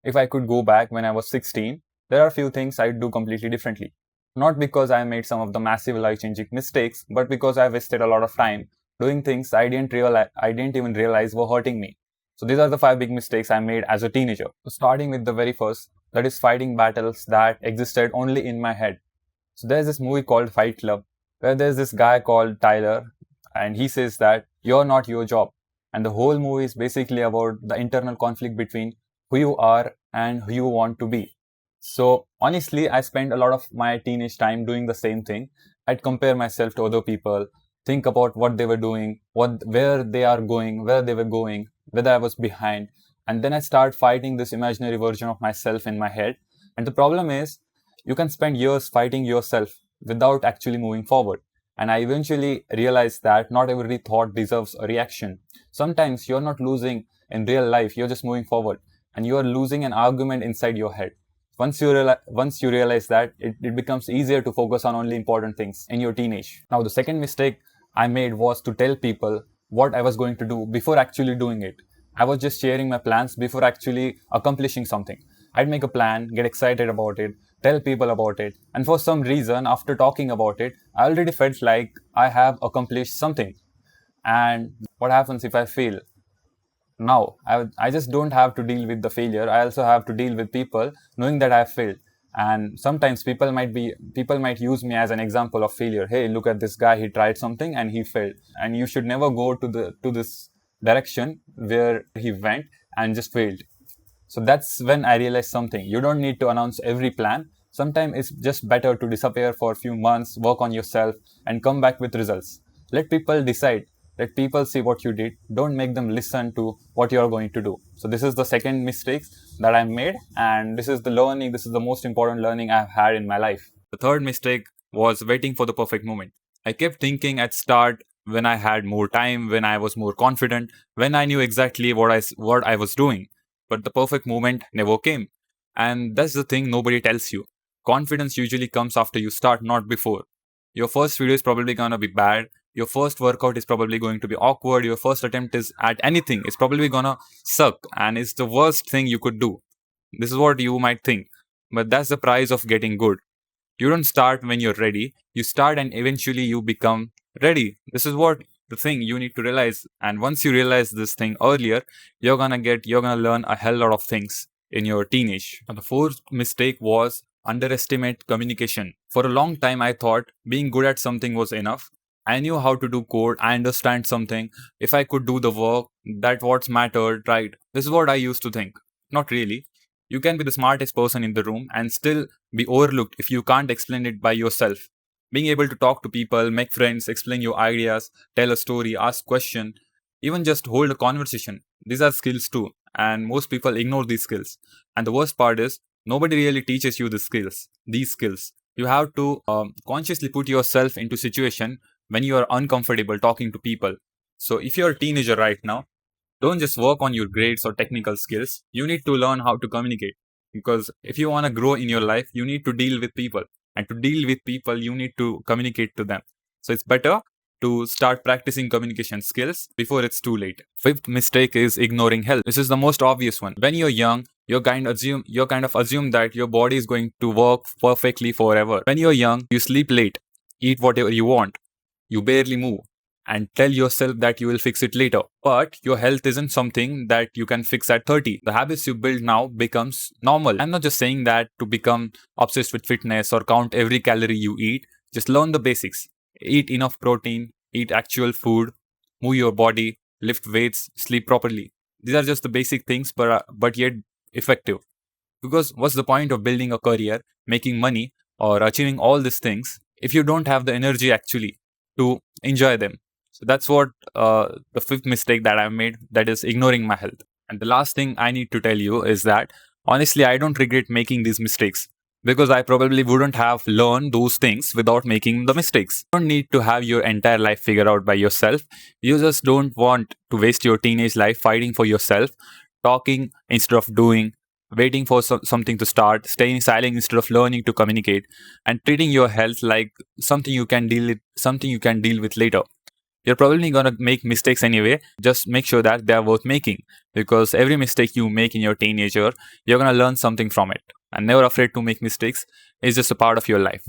If I could go back when I was 16, there are few things I'd do completely differently. Not because I made some of the massive life-changing mistakes, but because I wasted a lot of time doing things I didn't even realize were hurting me. So these are the 5 big mistakes I made as a teenager. So starting with the very first, that is fighting battles that existed only in my head. So there's this movie called Fight Club, where there's this guy called Tyler, and he says that you're not your job. And the whole movie is basically about the internal conflict between who you are and who you want to be. So honestly, I spent a lot of my teenage time doing the same thing. I'd compare myself to other people, think about what they were doing, where they are going, where they were going, whether I was behind, and then I start fighting this imaginary version of myself in my head. And the problem is, you can spend years fighting yourself without actually moving forward. And I eventually realized that not every thought deserves a reaction. Sometimes you're not losing in real life, you're just moving forward, and you are losing an argument inside your head. Once you realize that, it becomes easier to focus on only important things in your teenage. Now, the second mistake I made was to tell people what I was going to do before actually doing it. I was just sharing my plans before actually accomplishing something. I'd make a plan, get excited about it, tell people about it, and for some reason, after talking about it, I already felt like I have accomplished something. And what happens if I fail? Now, I just don't have to deal with the failure. I also have to deal with people knowing that I failed. And sometimes people might use me as an example of failure. Hey, look at this guy, he tried something and he failed. And you should never go to this direction where he went and just failed. So that's when I realized something. You don't need to announce every plan. Sometimes it's just better to disappear for a few months, work on yourself, and come back with results. Let people decide. Let people see what you did. Don't make them listen to what you're going to do. So this is the second mistake that I made, and this is the learning. This is the most important learning I've had in my life. The third mistake was waiting for the perfect moment. I kept thinking at start when I had more time, when I was more confident, when I knew exactly what I was doing, but the perfect moment never came. And that's the thing nobody tells you. Confidence usually comes after you start, not before. Your first video is probably gonna be bad. Your first workout is probably going to be awkward. Your first attempt is at anything is probably gonna suck, and it's the worst thing you could do. This is what you might think, but that's the price of getting good. You don't start when you're ready. You start and eventually you become ready. This is what the thing you need to realize. And once you realize this thing earlier, you're gonna learn a hell lot of things in your teenage. And the fourth mistake was underestimate communication. For a long time, I thought being good at something was enough. I knew how to do code. I understand something. If I could do the work, that what's mattered, right? This is what I used to think. Not really. You can be the smartest person in the room and still be overlooked if you can't explain it by yourself. Being able to talk to people, make friends, explain your ideas, tell a story, ask question, even just hold a conversation. These are skills too, and most people ignore these skills. And the worst part is nobody really teaches you these skills. You have to consciously put yourself into situation when you are uncomfortable talking to people. So if you're a teenager right now, don't just work on your grades or technical skills. You need to learn how to communicate. Because if you want to grow in your life, you need to deal with people. And to deal with people, you need to communicate to them. So it's better to start practicing communication skills before it's too late. Fifth mistake is ignoring health. This is the most obvious one. When you're young, you kind of assume that your body is going to work perfectly forever. When you're young, you sleep late, eat whatever you want, you barely move, and tell yourself that you will fix it later. But your health isn't something that you can fix at 30. The habits you build now becomes normal. I'm not just saying that to become obsessed with fitness or count every calorie you eat. Just learn the basics. Eat enough protein, eat actual food, move your body, lift weights, sleep properly. These are just the basic things, but yet effective. Because what's the point of building a career, making money, or achieving all these things if you don't have the energy actually to enjoy them? So that's what the fifth mistake that I've made, that is ignoring my health. And the last thing I need to tell you is that honestly, I don't regret making these mistakes because I probably wouldn't have learned those things without making the mistakes. You don't need to have your entire life figured out by yourself. You just don't want to waste your teenage life fighting for yourself, talking instead of doing, waiting for something to start, staying silent instead of learning to communicate, and treating your health like something you can deal with later. You're probably going to make mistakes anyway. Just make sure that they are worth making, because every mistake you make in your teenager, you're going to learn something from it. And never afraid to make mistakes. It's just a part of your life.